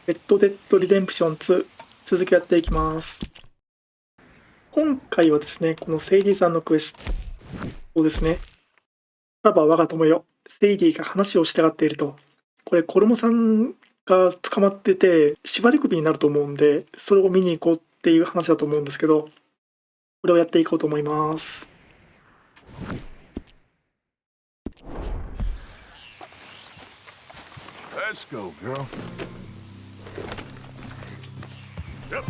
レッドデッドリデンプション2、続きやっていきます。今回はですね、このセイディさんのクエストをですね、さらば我が友よ、セイディが話をしたがっていると。これ、コルムさんが捕まってて、縛り首になると思うんで、それを見に行こうっていう話だと思うんですけど、これをやっていこうと思います。Let's go, girl. Yep.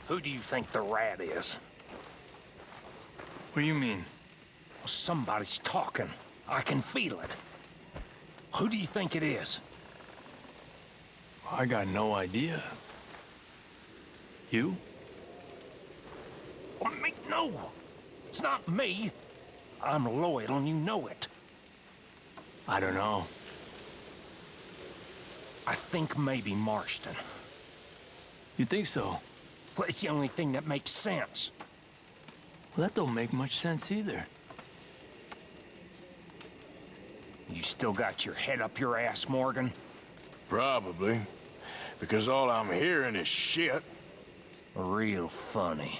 Who do you think the rat is? What do you mean? Well, somebody's talking. I can feel it. Who do you think it is? I got no idea. You? Well, no! It's not me. I'm loyal and you know it. I don't know. I think maybe Marston. You think so? Well, it's the only thing that makes sense. Well, that don't make much sense either. You still got your head up your ass, Morgan? Probably. Because all I'm hearing is shit. Real funny.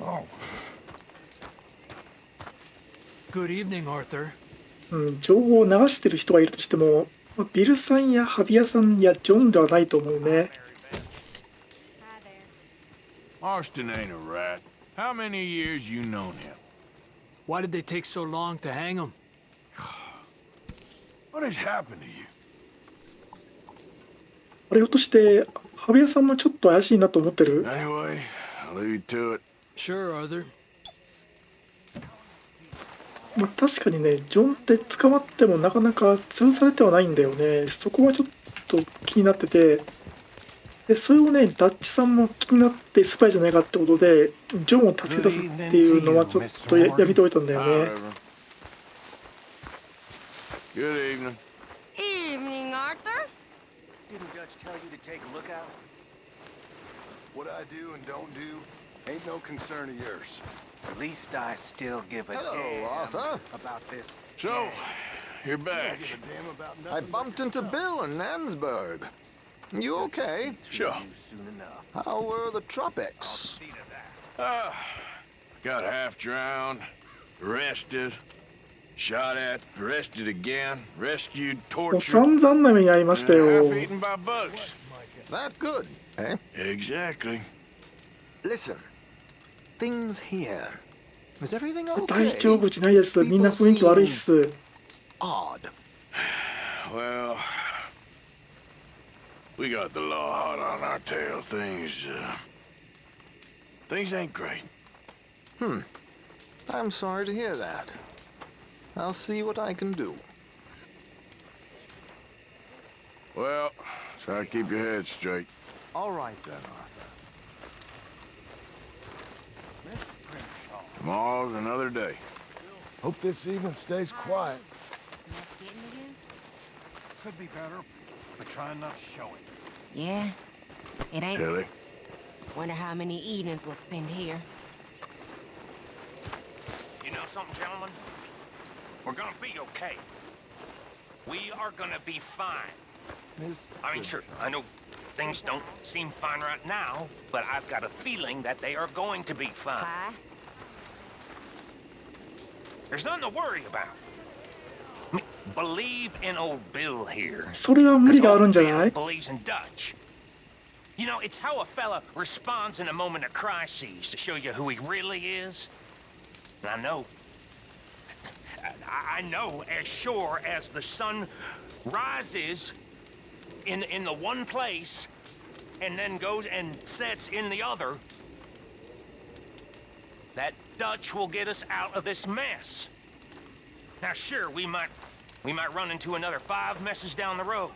Oh. Good evening, Arthur. 情報を流してる人がいるとしても、ビルさんやハビアさんやジョンではないと思うね。Marston ain't a rat. How many years you known him? Why did they take so long to hang him? What has happened to you? あれひょっとして、ハビアさんもちょっと怪しいなと思ってる？ Anyway, I'll leave you to it. Sure, Arthur. 確かにね、ジョンって捕まってもなかなか潰されてはないんだよね。そこはちょっと気になってて、でそれをね、ダッチさんも気になってスパイじゃないかってことで、ジョンを助け出すっていうのはちょっとやめておいたんだよね。Good evening. Evening, Arthur. Didn't Dutch tell you to take a look out? What I do and don't do ain't no concern of yours. At least I still give a Hello, damn Arthur. about this. So, you're back. I bumped into Bill in Nansburg. You okay? Sure. Soon enough. How were the tropics? See to that. Got half drowned, arrested, shot at, arrested again, rescued, もう tortured, 散々な目に遭いました and よ。 half eaten by bugs. That good, eh? Exactly. Listen, things here. Is everything okay? 大丈夫じゃないです。みんな雰囲気悪いっす。 Odd. Well, we got the law hot on our tail. Things ain't great. I'm sorry to hear that. I'll see what I can do. Well, try to keep your head straight. All right then, Arthur. Tomorrow's another day. Hope this evening stays quiet. Could be better, but trying not to show it. Yeah? It ain't. Tilly. Wonder how many evenings we'll spend here. You know something, gentlemen? We're gonna be okay. We are gonna be fine. I mean, sure, I know things don't seem fine right now, but I've got a feeling that they are going to be fine. Why? There's nothing to worry about. I mean, believe in old Bill here. それは無理があるんじゃない？ Believes in Dutch. You know, it's how a fella responds in a moment of crisis to show you who he really is. And I know as sure as the sun rises in the one place and then goes and sets in the other, that Dutch will get us out of this mess. Now, sure, we might run into another 5 messes down the road.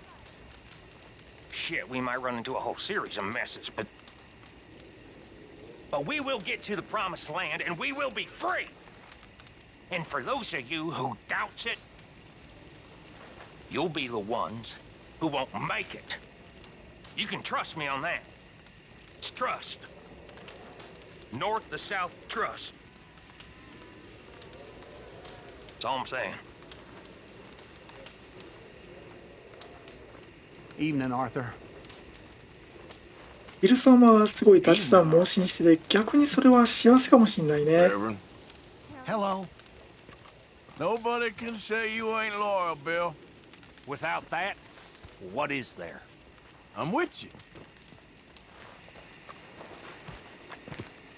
Shit, we might run into a whole series of messes, but we will get to the promised land and we will be free. And for those of you who doubts it, you'll be the ones who won't make it. You can trust me on that. It's trust. North to south trust. That's all I'm saying. Evening, Arthur. ビルさんはすごいダッチさんを盲信してて、逆にそれは幸せかもしんないね。 Reverend. Hello. Nobody can say you ain't loyal, Bill. Without that, what is there? I'm with you.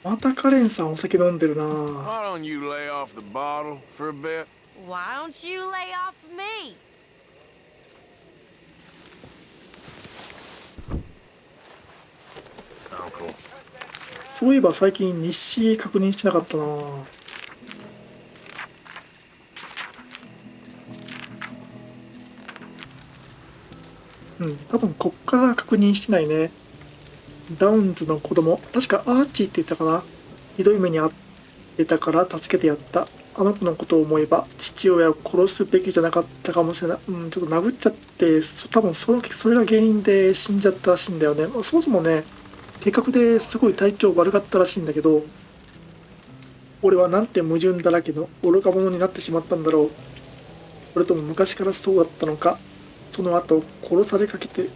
またカレンさんお酒飲んでるな。 Why don't you lay off the bottle for a bit? Why don't you lay off me? Uncle. そういえば最近日誌確認してなかったな。多分こっから確認してないね。ダウンズの子供、確かアーチーって言ったかな。ひどい目に遭ってたから助けてやった。あの子のことを思えば父親を殺すべきじゃなかったかもしれない。ちょっと殴っちゃって、多分それが原因で死んじゃったらしいんだよね。そもそもね、計画ですごい体調悪かったらしいんだけど、俺はなんて矛盾だらけの愚か者になってしまったんだろう。それとも昔からそうだったのか。その後殺されかけて、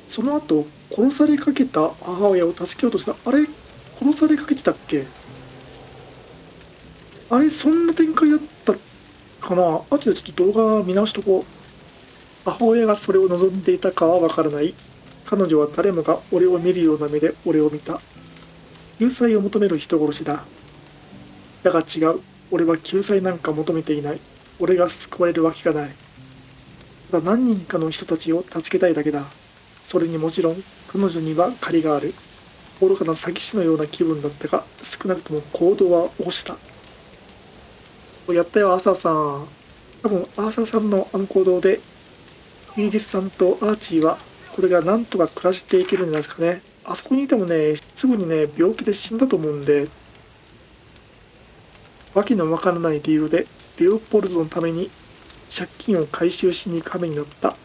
その後殺されかけた母親を助けようとした。あれ殺されかけてたっけ。あれそんな展開だったかな。後でちょっと動画見直しとこう。母親がそれを望んでいたかはわからない。彼女は誰もが俺を見るような目で俺を見た。救済を求める人殺しだ。だが違う。俺は救済なんか求めていない。俺が救われるわけがない。ただ何人かの人たちを助けたいだけだ。それにもちろん彼女には借りがある。愚かな詐欺師のような気分だったが、少なくとも行動は起こした。やったよ、アーサーさん。多分アーサーさんのあの行動でイーディスさんとアーチーはこれがなんとか暮らしていけるんじゃないですかね。あそこにいてもね、すぐにね、病気で死んだと思うんで、わけのわからない理由でレオポルドのために借金を回収しに行く羽目になった。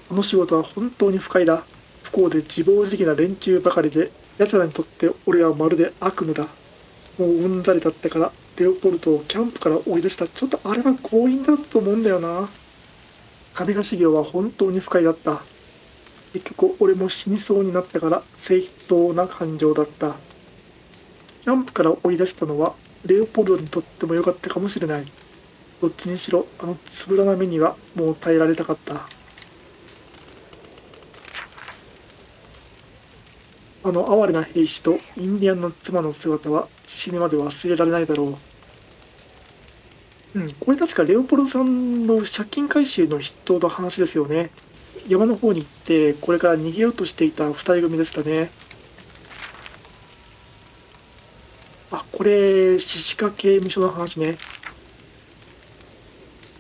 この仕事は本当に不快だ。不幸で自暴自棄な連中ばかりで、奴らにとって俺はまるで悪夢だ。もううんざりだったからレオポルドをキャンプから追い出した。ちょっとあれは強引だと思うんだよな。金貸し業は本当に不快だった。結局俺も死にそうになったから正当な感情だった。キャンプから追い出したのはレオポルドにとっても良かったかもしれない。どっちにしろあのつぶらな目にはもう耐えられたかった。あの哀れな兵士とインディアンの妻の姿は死ぬまで忘れられないだろう。これ確かレオポルドさんの借金回収の筆頭の話ですよね。山の方に行ってこれから逃げようとしていた二人組でしたね。これシシカ刑務所の話ね。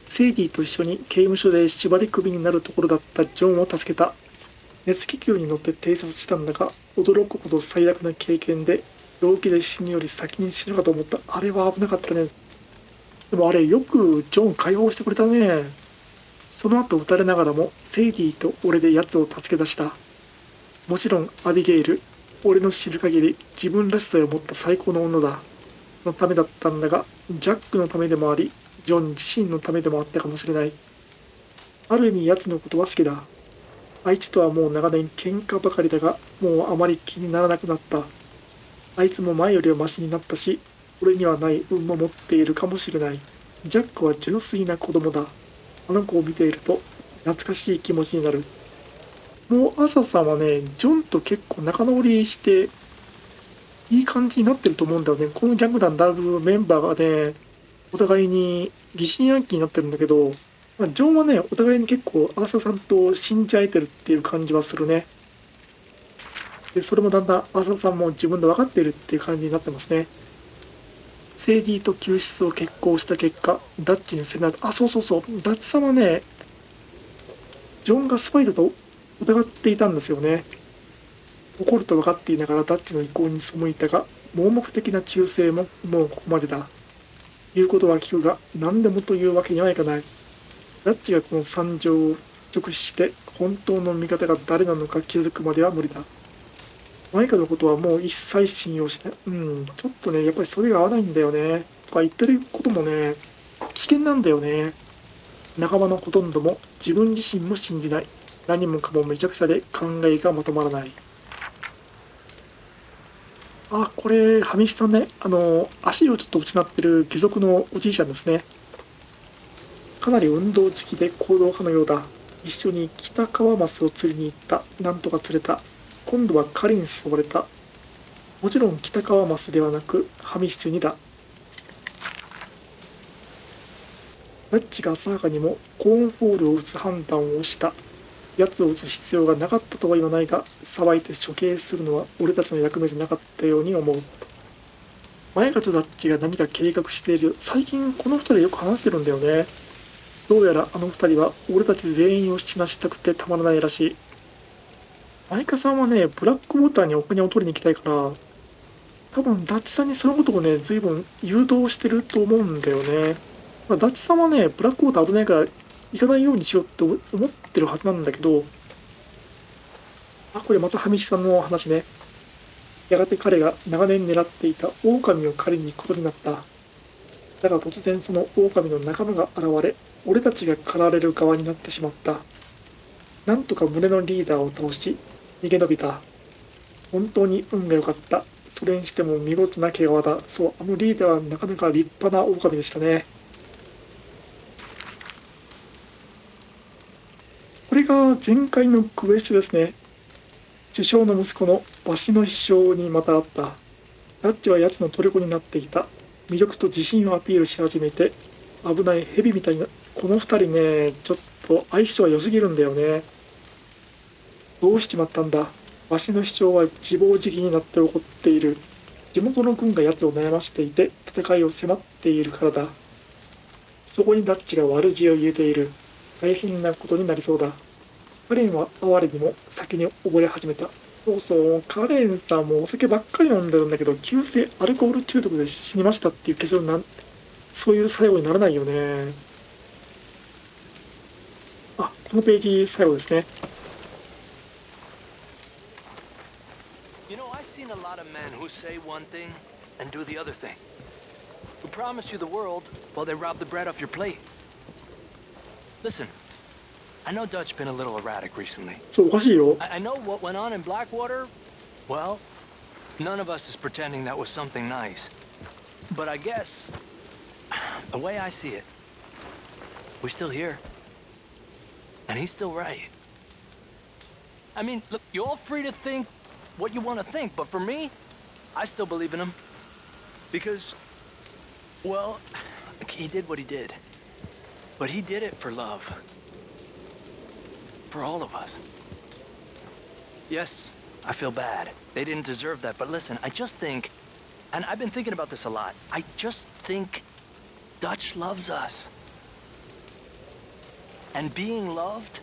セイディと一緒に刑務所で縛り首になるところだったジョンを助けた。熱気球に乗って偵察したんだが、驚くほど最悪な経験で病気で死ぬより先に死ぬかと思った。あれは危なかったね。でもあれよくジョン解放してくれたね。その後撃たれながらもセイディと俺で奴を助け出した。もちろんアビゲイル、俺の知る限り自分らしさを持った最高の女だ。のためだったんだが、ジャックのためでもありジョン自身のためでもあったかもしれない。ある意味奴のことは好きだ。あいつとはもう長年喧嘩ばかりだが、もうあまり気にならなくなった。あいつも前よりはマシになったし、俺にはない運も持っているかもしれない。ジャックは純粋な子供だ。あの子を見ていると懐かしい気持ちになる。もうアーサーさんはね、ジョンと結構仲直りしていい感じになってると思うんだよね。このギャング団ダブメンバーがね、お互いに疑心暗鬼になってるんだけど、ジョンはね、お互いに結構アーサーさんと信じ合えてるっていう感じはするね。で、それもだんだんアーサーさんも自分で分かっているっていう感じになってますね。セイディと救出を決行した結果、ダッチに攻められた。そう、ダッチさんはね、ジョンがスパイだと疑っていたんですよね。怒ると分かっていながらダッチの意向に背いたが、盲目的な忠誠ももうここまでだ。言うことは聞くが、何でもというわけにはいかない。ダッチがこの惨状を直視して本当の味方が誰なのか気づくまでは無理だ。マイカのことはもう一切信用しない。ちょっとね、やっぱりそれが合わないんだよね。とか言ってることもね、危険なんだよね。仲間のほとんども自分自身も信じない。何もかもめちゃくちゃで考えがまとまらない。あ、これ、ハミシさんね。足をちょっと失ってる義足のおじいちゃんですね。かなり運動好きで行動派のようだ。一緒に北川マスを釣りに行った。なんとか釣れた。今度は狩りに誘われた。もちろん北川マスではなく、ハミッシュにだ。ラッチが浅はかにもコーンホールを撃つ判断をした。奴を撃つ必要がなかったとは言わないが、さばいて処刑するのは俺たちの役目じゃなかったように思う。マヤカとダッチが何か計画している。最近この二人よく話してるんだよね。どうやらあの二人は俺たち全員を死なしたくてたまらないらしい。マイカさんはね、ブラックウォーターにお金を取りに行きたいから、多分ダッチさんにそのことをね、随分誘導してると思うんだよね。まあ、ダッチさんはね、ブラックウォーター危ないから行かないようにしようって思ってるはずなんだけど、あ、これまたハミシさんの話ね。やがて彼が長年狙っていた狼を狩りに行くことになった。だが突然その狼の仲間が現れ、俺たちが狩られる側になってしまった。なんとか群れのリーダーを倒し、逃げ延びた。本当に運が良かった。それにしても見事な毛皮だ。そう、あのリーダーはなかなか立派な狼でしたね。これが前回のクエストですね。首相の息子のわしの秘書にまた会った。ダッチは奴の虜になっていた。魅力と自信をアピールし始めて、危ない蛇みたいな、この二人ね、ちょっと相性は良すぎるんだよね。どうしちまったんだ。わしの主張は自暴自棄になって怒っている。地元の軍が奴を悩ましていて、戦いを迫っているからだ。そこにダッチが悪知恵を入れている。大変なことになりそうだ。カレンは哀れにも酒に溺れ始めた。そうそう、カレンさんもお酒ばっかり飲んでるんだけど、急性アルコール中毒で死にましたっていう結論そういう最後にならないよね。あ、このページ最後ですね。You know, I've seen a lot of men who say one thing and do the other thing. Who promise you the world while they rob the bread off your plate. Listen, I know Dutch been a little erratic recently. そう、おかしいよ。I know what went on in Blackwater. Well, none of us is pretending that was something nice. But I guess, the way I see it, we're still here. And he's still right. I mean, look, you're all free to think what you want to think, but for me, I still believe in him. Because, well, he did what he did. But he did it for love. For all of us. Yes, I feel bad. They didn't deserve that, but listen, I just think, and I've been thinking about this a lot, I just think Dutch loves us. And being loved,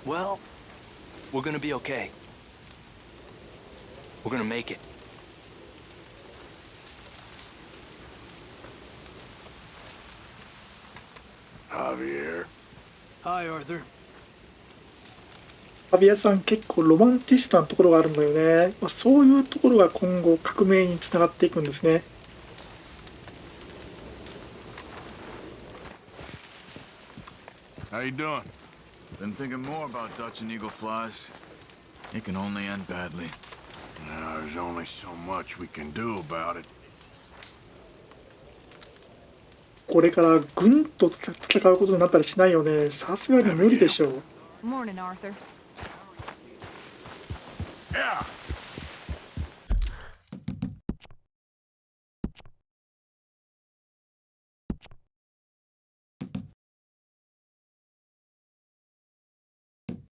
well, we're gonna be okay. We're gonna make it. Javier. Hi, Arthur. アビアさん結構ロマンチストなところがあるんだよね。まあ、そういうところが今後革命につながっていくんですね。How you doing? Been thinking more about Dutch and Eagle Flies. It can only end badly. No, there's only so much we can do about it. これから軍と戦うことになったりしないよね。さすがに無理でしょう。Morning, Arthur. Yeah.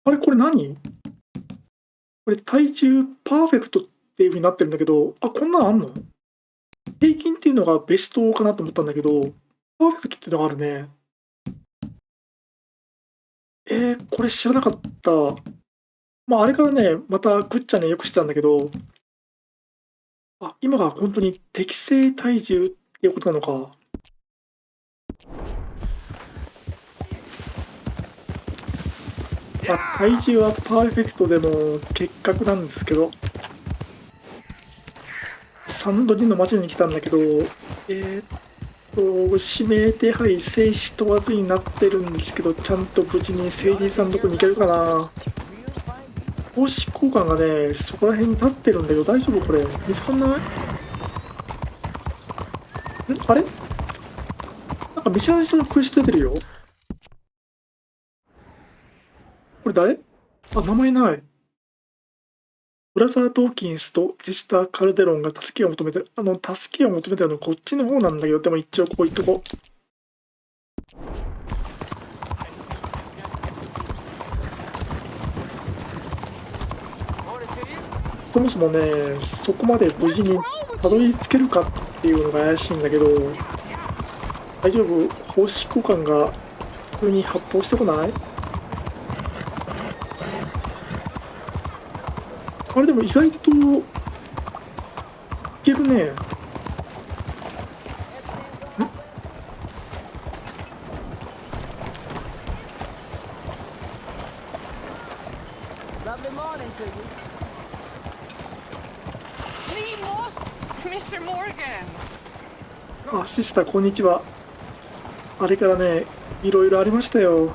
あれ、これ何？これ体重パーフェクトっていう風になってるんだけど、あ、こんなのあんの？平均っていうのがベストかなと思ったんだけど、パーフェクトっていうのがあるね。これ知らなかった。まあ、あれからね、またぐっちゃね、よくしてたんだけど、あ、今が本当に適正体重っていうことなのか。まあ、体重はパーフェクトでも結核なんですけど、サンドリの町に来たんだけど、指名手配生死問わずになってるんですけど、ちゃんと無事に聖人さんのとこに行けるかな。投資交換がね、そこら辺に立ってるんだけど、大丈夫これ。見つかんない？あれ？なんか見知らない人のクエスト出てるよ。これ誰？あ、名前ない。ブラザー・トーキンスとジェスター・カルデロンが助けを求めてる。助けを求めてるのこっちの方なんだけど、でも一応ここ行っとこう。そもそもね、そこまで無事にたどり着けるかっていうのが怪しいんだけど、大丈夫？方式交換が普通に発砲してこない？あれでも意外といけるね。Lovely morning to you. Mr. Morgan. あ、シスターこんにちは。あれからね、いろいろありましたよ。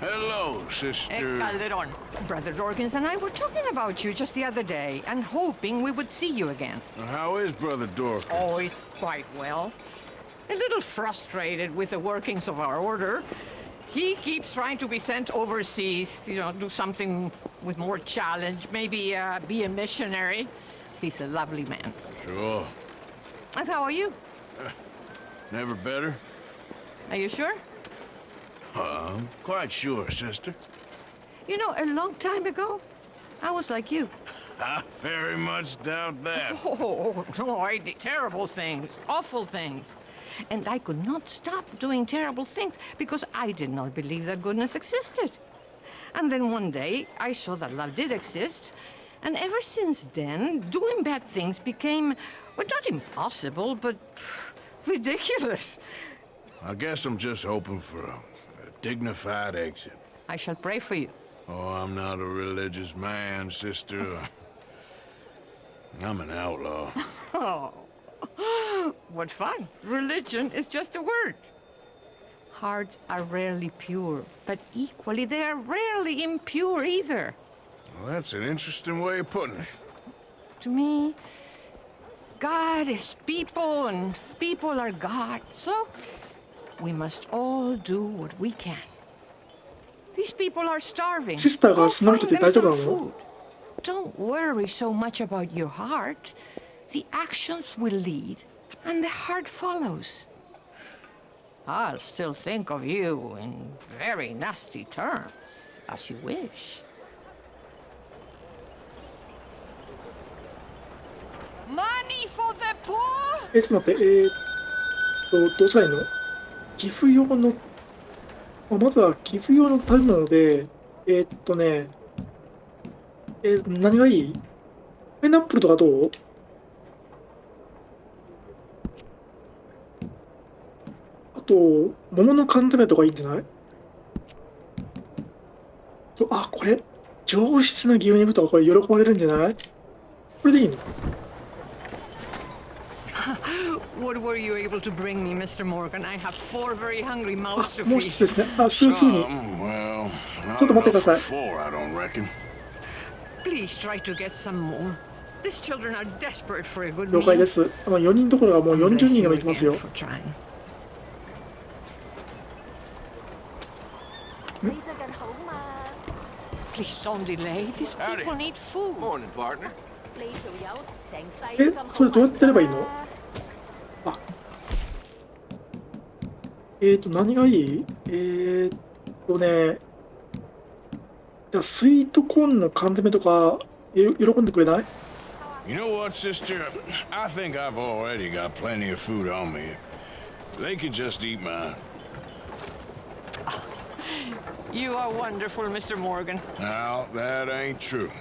Hello, sister. Calderon. Brother Dorkins and I were talking about you just the other day and hoping we would see you again. How is Brother Dork? Oh, he's quite well. A little frustrated with the workings of our order. He keeps trying to be sent overseas, do something with more challenge, maybe be a missionary. He's a lovely man. Sure. And how are you? Never better? Are you sure? I'm quite sure, sister. You know, a long time ago, I was like you. I very much doubt that. Oh, no, I did terrible things, awful things. And I could not stop doing terrible things because I did not believe that goodness existed. And then one day, I saw that love did exist. And ever since then, doing bad things became, well, not impossible, but ridiculous. I guess I'm just hoping for a dignified exit. I shall pray for you. Oh, I'm not a religious man, sister. I'm an outlaw. Oh, what fun. Religion is just a word. Hearts are rarely pure, but equally they are rarely impure either. Well, that's an interesting way of putting it. To me, God is people and people are God. So we must all do what we can. These people are starving. Sister Goが死なれてて find 大 them 丈夫 some なの？ food. Don't worry so much about your heart. The actions will lead, and the heart follows. I'll still think of you in very nasty terms, as you wish. Money for the poor? ちょっと待って、どうしたらいいの？寄付用の、まずは寄付用の食べ物で、何がいい？パイナップルとかどう？あと、桃の缶詰とかいいんじゃない？あ、これ、上質な牛肉とかこれ喜ばれるんじゃない？これでいいの？What were you able to bring me, Mr. Morgan? I have 4 very hungry mouths to もう一つ feed. ですね。あ、すぐに。 Well, ちょっと待ってください。 4, I don't reckon. Please try to get some more. These children are desperate for a good 了解 meal. です。4人どころがもう God 40 bless 人 you でも行きますよ again。for trying. 你最近好嘛？ Please don't delay. These Howdy. people need food. Morning, partner. 呢條友成世都咁好それどうやってやればいいの？啊あ、何がいい？じゃあスイートコーンの缶詰とか喜んでくれない？ You know what, sister? I think I've already got plenty of food on me. They can just eat mine. You are wonderful, Mr. Morgan. Now, that ain't true.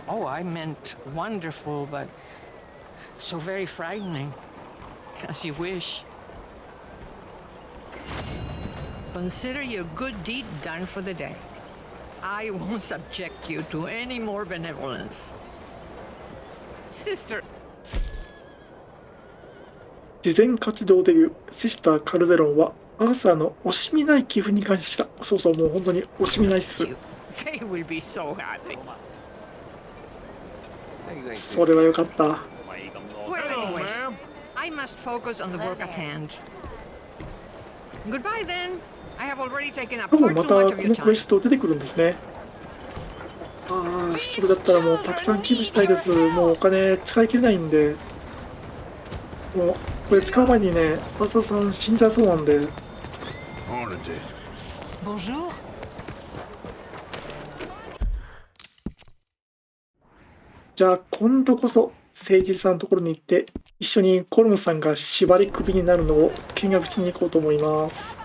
Oh, I meant wonderful, but so very frightening. As you wish. Consider your good deed done for the day. I won't subject you to any more benevolence. Sister. 慈善活動デビュー、シスター・カルデロンはアーサーの惜しみない寄付に感謝した。そうそう、もう本当に惜しみないっす。 They will be so happy. それはよかった。 Well, anyway, I must focus on the work at hand. Goodbye then. I have already taken up 多 far 分ま too た much こ of your のクエ time. スト出てくるんですね。ああ、それだったらもうたくさん寄付したいです。もうお金使い切れないんで。もうこれ使う前にね、アーサーさん死んじゃいそうなんで。 Bonjour. じゃあ今度こそ誠実さんのところに行って一緒にコルムさんが縛り首になるのを見学しに行こうと思います。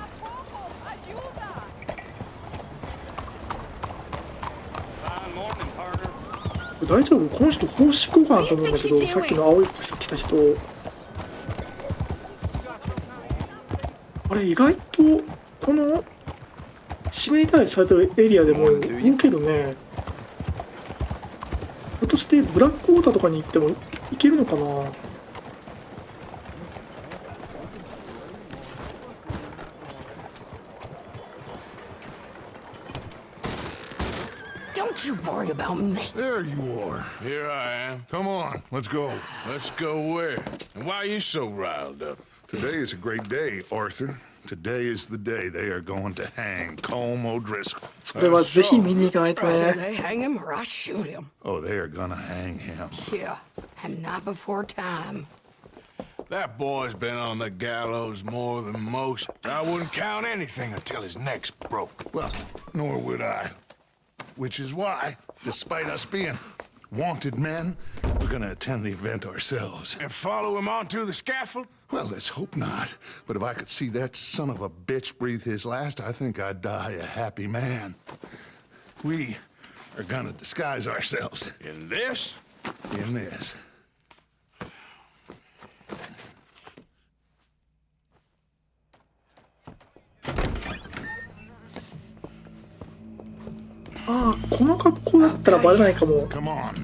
大丈夫？この人奉仕交換と思うんだけど、さっきの青い服着た人。あれ意外とこの指名手配されてるエリアでも動けるね。ひょっとしてブラックウォーターとかに行ってもいけるのかな。 Don't you worry about me. There you are. Here I am. Come on, let's go. Let's go where? And why are you so riled up? Today is a great day, Arthur. Today is the day they are going to hang Colm O'Driscoll. それはぜひ見に行かないと Either ね。 they hang him or I shoot him. Oh, they are gonna hang him. Yeah, and not before time. That boy's been on the gallows more than most. I wouldn't count anything until his neck's broke. Well, nor would I. Which is why, despite us being wanted men, we're gonna attend the event ourselves. And follow him onto the scaffold? Well, let's hope not. But if I could see that son of a bitch breathe his last, I think I'd die a happy man. We are gonna disguise ourselves In this? in this. ああ、この格好だったらバレないかも。 Come on.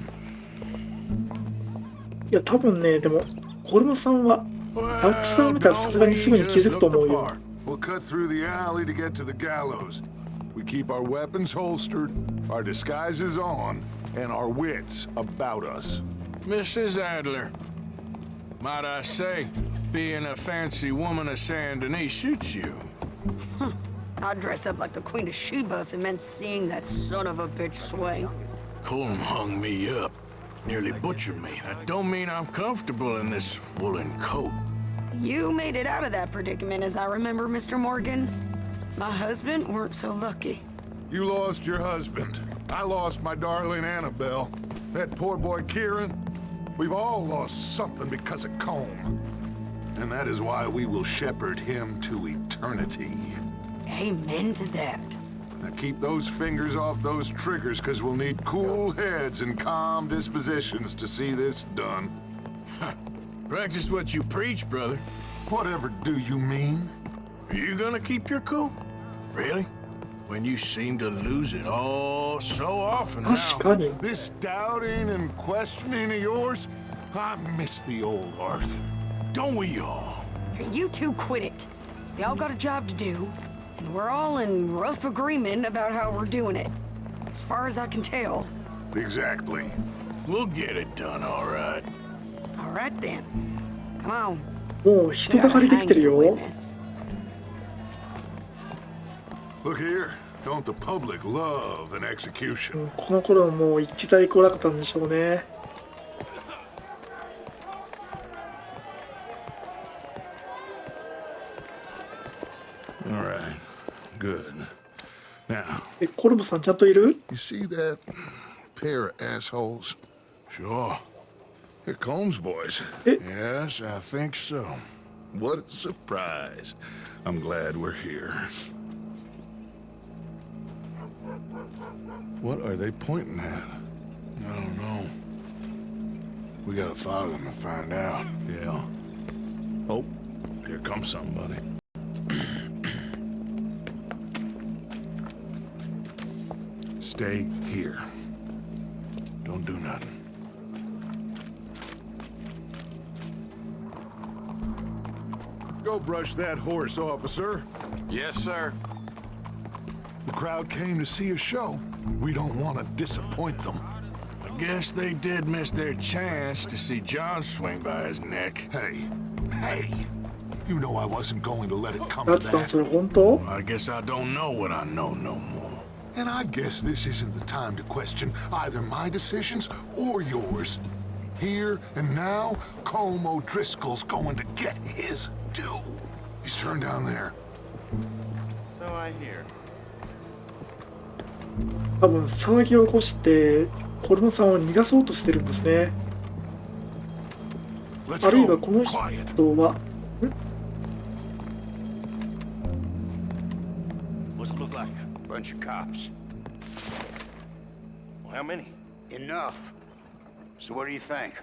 いや、多分ね、でも、コルムさんは、ダッチさんを見たらさすがにすぐに気づくと思うよ。 We'll cut through the alley to get to the gallows. We keep our weapons holstered, our disguises on, and our wits about us. Mrs. Adler. Might I say, being a fancy woman of Saint Denis shoots you. I'd dress up like the Queen of Sheba if it meant seeing that son of a bitch swing. Colm hung me up. Nearly butchered me. That don't mean I'm comfortable in this woolen coat. You made it out of that predicament, as I remember, Mr. Morgan. My husband weren't so lucky. You lost your husband. I lost my darling Annabelle. That poor boy Kieran. We've all lost something because of Colm. And that is why we will shepherd him to eternity. Amen to that. Now keep those fingers off those triggers, because we'll need cool heads and calm dispositions to see this done. Practice what you preach, brother. Whatever do you mean? Are you gonna keep your cool? Really? When you seem to lose it all so often now. 確かに。 This doubting and questioning of yours? I miss the old Arthur. Don't we all? You two quit it. They all got a job to do, and we're all in rough agreement about how we're doing it. As far as I can tell. Exactly. We'll get it done, all right. All right then. Come on. もう人だかりできてるよ。 Look here. Don't the public love an execution? この頃もう一大来なかったんでしょうね。 All right. Good. Now, え、コルムさんちゃんといる？ you see that pair of assholes? Sure. They're Combs boys. Yes, I think so. What a surprise. I'm glad we're here. What are they pointing at? I don't know. We gotta follow them and find out. Yeah. Oh, here comes somebody. Stay here. Don't do nothing. Go brush that horse, officer. Yes, sir. The crowd came to see a show. We don't want to disappoint them. I guess they did miss their chance to see John swing by his neck. Hey, you know I wasn't going to let it come to ダッチさん that. それ本当？ I guess I don't know what I know no more. And I guess this isn't the time to question either my decisions or yours. Here and now, Colm O'Driscoll's going to get his due. He's turned down there. So I hear. 多分騒ぎを起こしてコルムさんを逃がそうとしてるんですね。 Let's あるいは go. この人 Quiet. は What's it look like? Bunch of cops. Well, how many? Enough. So what do you think?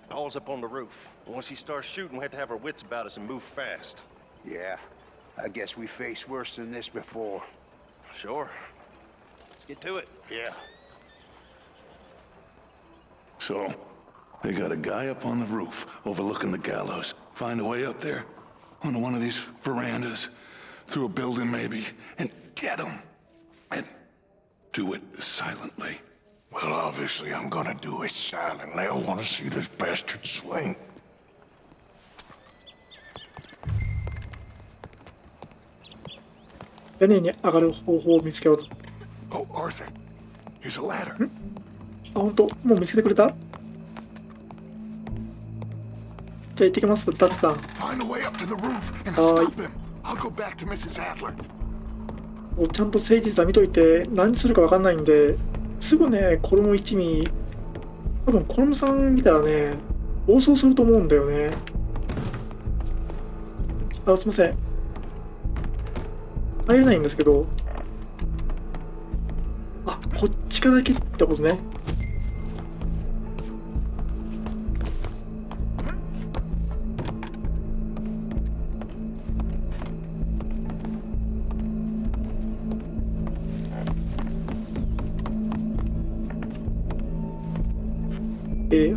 Paul's up on the roof. Once he starts shooting, we have to have our wits about us and move fast. Yeah, I guess we faced worse than this before. Sure. Let's get to it. Yeah. So, they got a guy up on the roof overlooking the gallows. Find a way up there, onto one of these verandas, through a building maybe, and get him. And do it silently. Well, obviously I'm gonna do it silently. I want to see this bastard swing. 屋根に上がる方法を見つけろと。 Oh, Arthur, here's a ladder. あ、本当？もう見つけてくれた？じゃあ行ってきます、ダッチさん。 Find a way up to the roof and Aye. stop him. I'll go back to Mrs. Adler. もうちゃんと誠実さ見といて何するか分かんないんですぐね、コルム一味多分コルムさん見たらね暴走すると思うんだよね。あ、すいません、入れないんですけど、あ、こっちから行けってことね。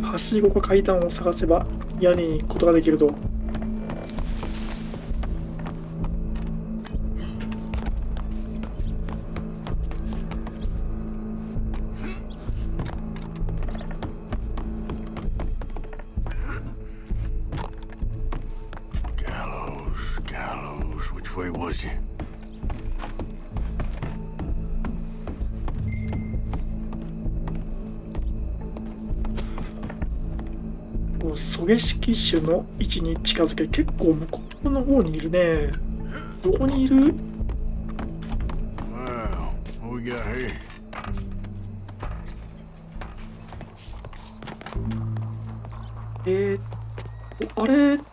はしごか階段を探せば屋根に行くことができると。Gallows, which way was he? 狙撃手の位置に近づけ、結構向こうの方にいるね。どこにいる？ Well, what we got here? あれど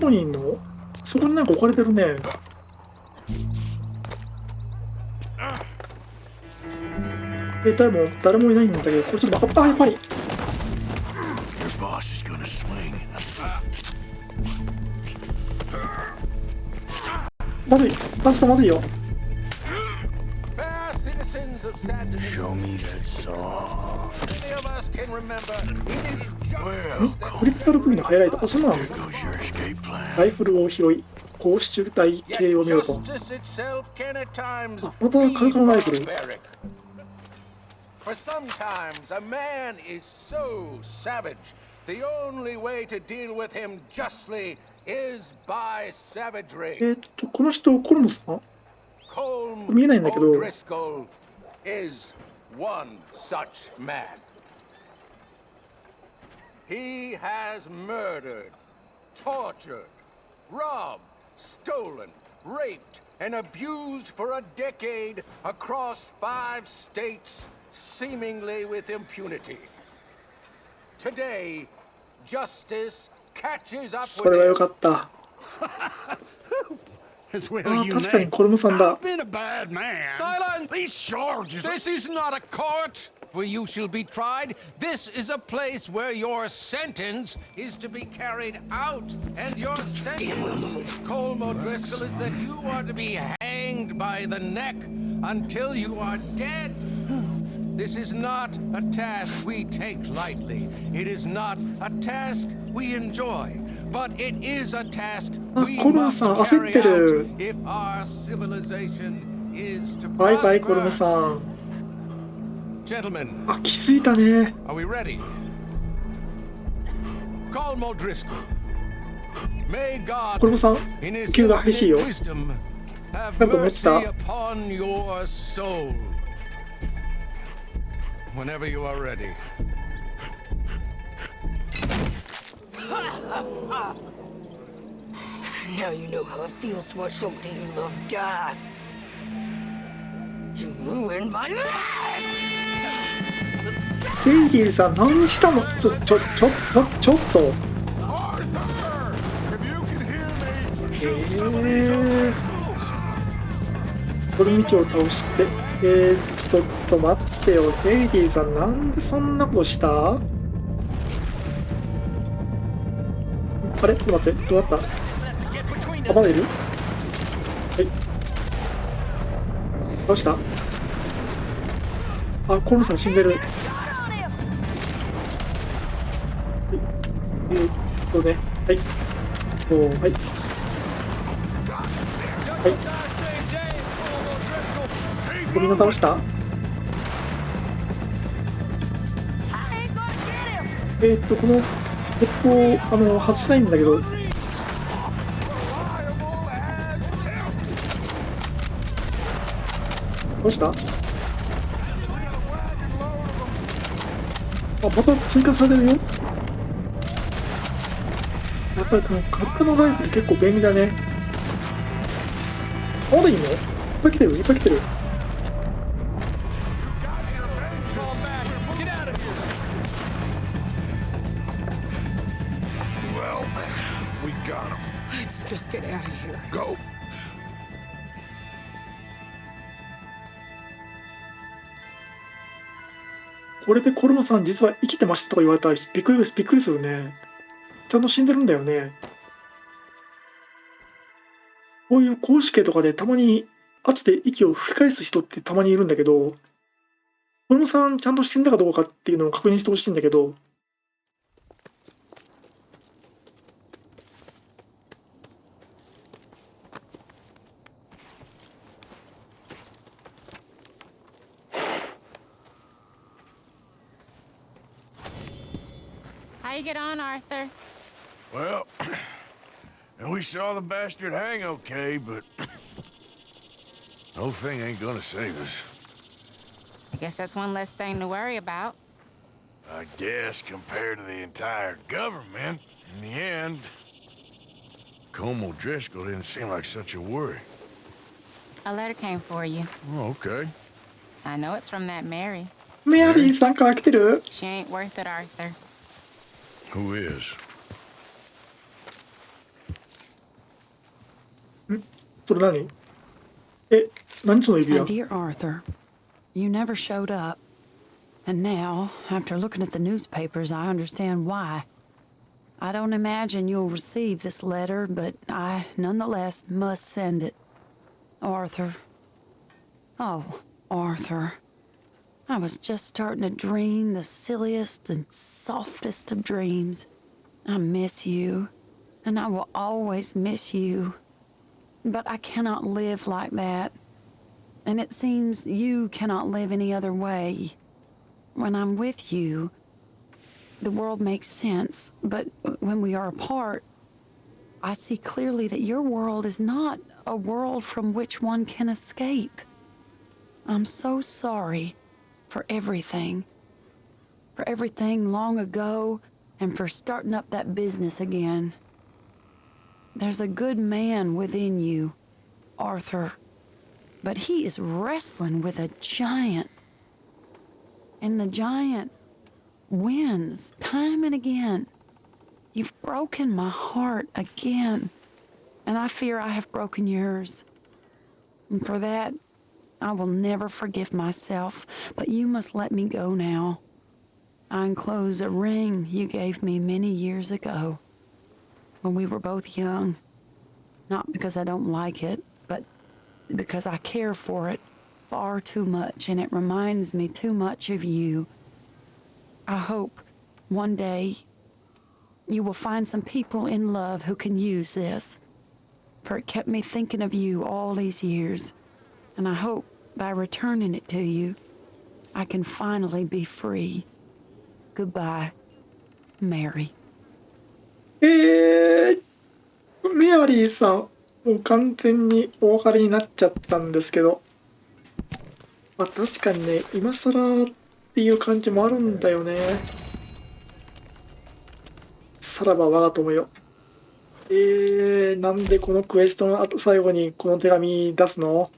こにいんの？そこになんか置かれてるね。誰もいないんだけど、これちょっとやっぱり。Boss is gonna swing. まずい、ラストまずいよ。Show me that saw. クリティカル部位のハイライト。あ、そんなの？ There goes your escape plan. ライフルを拾い、公衆体系を見ろと。あ、またカルカンライフル。For sometimes a man is so savage, the only way to deal with him justly is by savagery. この人、コルムさん？見えないんだけど。 O'Driscoll is one such man. He has murdered, tortured, robbed, stolen, raped, and abused for a decade across 5 states, seemingly with impunity. Today, justice catches up それは with よ him. かった。 As well あ、 you 確かに may. コルムさんだ。 I've been a bad man. Silence! These charges. This is not a court where you shall be tried. This is a place where your sentence is to be carried out. And your sentence, Colm O'Driscoll, is that you are to be hanged by the neck until you are dead. This is not a task we take lightly. It is not a task we enjoy. but it is a task あ、 we コルム must さん焦っ carry てる。 out if our civilization is to バイバイコルム prosper. さん。 Gentlemen, あ、気づいたね。 are we ready? Colmo Driscoll. May God コルムさん、 in his 急が激しいよ。 wisdom have なんか持ってた。 mercy upon your soul. Whenever you are ready. Now you know how it feels to watch somebody you love die. You ruined my life! セイリーさん、何したの？ちょっと。この道を倒して、ちょっと待ってよ、セイリーさん、なんでそんなことした？あれ？ちょっと待って、どうなった？あ、まだいる？はい。どうした？あ、コルムさん死んでる。ね、はい。おー、はい。はい。みんな倒した？この鉄砲、外したいんだけど。どうした？あ、また追加されるよ。やっぱりこのカッカのライフル結構便利だね。まだいいの？いっぱい来てる、いっぱい来てる。Well, we got him. Let's just get out of here. Go. これでコルモさん実は生きてましたとか言われたらびっくりするね。ちゃんと死んでるんだよね。こういう公主刑とかでたまに後で息を吹き返す人ってたまにいるんだけど、コルモさんちゃんと死んだかどうかっていうのを確認してほしいんだけど。How you get on, Arthur? Well, we saw the bastard hang okay, but the whole thing ain't gonna save us. I guess that's one less thing to worry about. I guess compared to the entire government, in the end, Como Driscoll didn't seem like such a worry. A letter came for you. Oh, okay. I know it's from that Mary. メアリーさんから来てる？ She ain't worth it, Arthur. Who is? それ何？何その指輪？ My dear Arthur, you never showed up. And now, after looking at the newspapers, I understand why. I don't imagine you'll receive this letter, but I nonetheless must send it. Arthur. Oh, Arthur. I was just starting to dream the silliest and softest of dreams. I miss you, and I will always miss you. But I cannot live like that. And it seems you cannot live any other way. When I'm with you, the world makes sense, but when we are apart, I see clearly that your world is not a world from which one can escape. I'm so sorry for everything long ago, and for starting up that business again. There's a good man within you, Arthur, but he is wrestling with a giant. And the giant wins time and again. You've broken my heart again, and I fear I have broken yours. And for that, I will never forgive myself, but you must let me go now. I enclose a ring you gave me many years ago, when we were both young. Not because I don't like it, but because I care for it far too much, and it reminds me too much of you. I hope one day you will find some people in love who can use this. For it kept me thinking of you all these years. And I hope by returning it to you, I can finally be free. Goodbye, Mary. メアリーさん、もう完全にお別れになっちゃったんですけど、まあ確かにね、今更っていう感じもあるんだよね。さらば我が友よ。なんでこのクエストの最後にこの手紙出すの？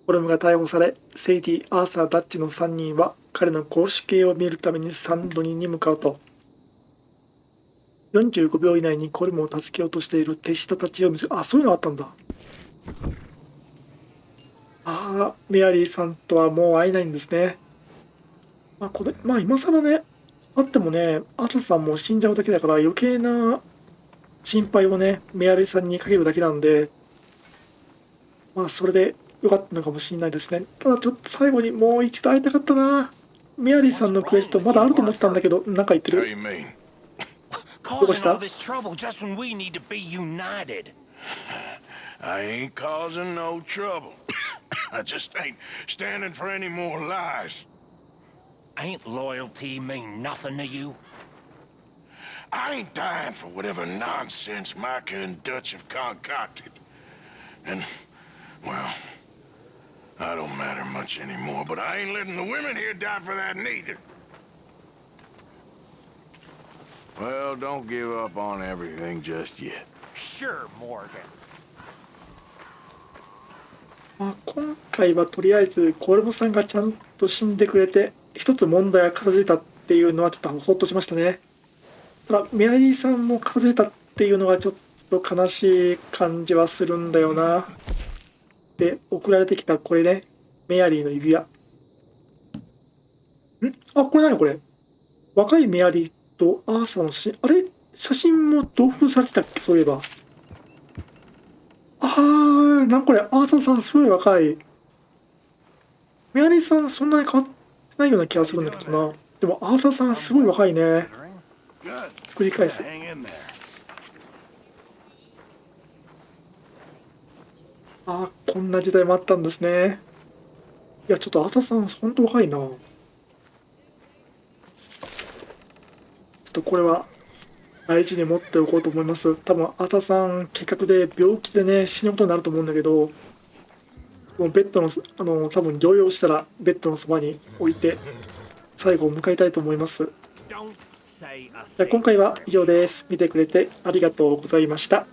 コルムが逮捕され、セイディ、アーサー、ダッチの3人は彼の絞首刑を見るためにサンドニーに向かうと。45秒以内にコルムを助けようとしている手下たちを見せ、あ、そういうのあったんだ。メアリーさんとはもう会えないんですね。まあ今更ね、会ってもね、アーサーさんも死んじゃうだけだから余計な心配をね、メアリーさんにかけるだけなんで、まあそれでよかったのかもしれないですね。ただちょっと最後にもう一度会いたかったな。メアリーさんのクエストまだあると思ってたんだけど、なんか言ってる。どうした？ I ain't causing no trouble. I just ain't standing for any more lies. Ain't loyalty mean nothing to you? I ain't dying for whatever nonsense Micah and Dutch have concocted. And, well, I don't matter much anymore, but I ain't letting the women here die for that neither. Well, don't give up on everything just yet. Sure, Morgan. まあ今回はとりあえずコルムさんがちゃんと死んでくれて一つ問題が片付いたっていうのはちょっとほっとしましたね。ただメアリーさんも片付いたっていうのがちょっと悲しい感じはするんだよな。で送られてきたこれね、メアリーの指輪。これ何これ？若いメアリーとアーサーの写真。あれ？写真も同封されてたっけ？そういえば。なんかこれ、アーサーさんすごい若い。メアリーさんそんなに変わってないような気がするんだけどな。でもアーサーさんすごい若いね。繰り返す。こんな時代もあったんですね。いや、ちょっとアーサーさんほんと若いな。ちょっとこれは大事に持っておこうと思います。多分アサさん結核で病気でね死ぬことになると思うんだけど、もうベッドの多分療養したらベッドのそばに置いて最後を迎えたいと思います。じゃあ今回は以上です。見てくれてありがとうございました。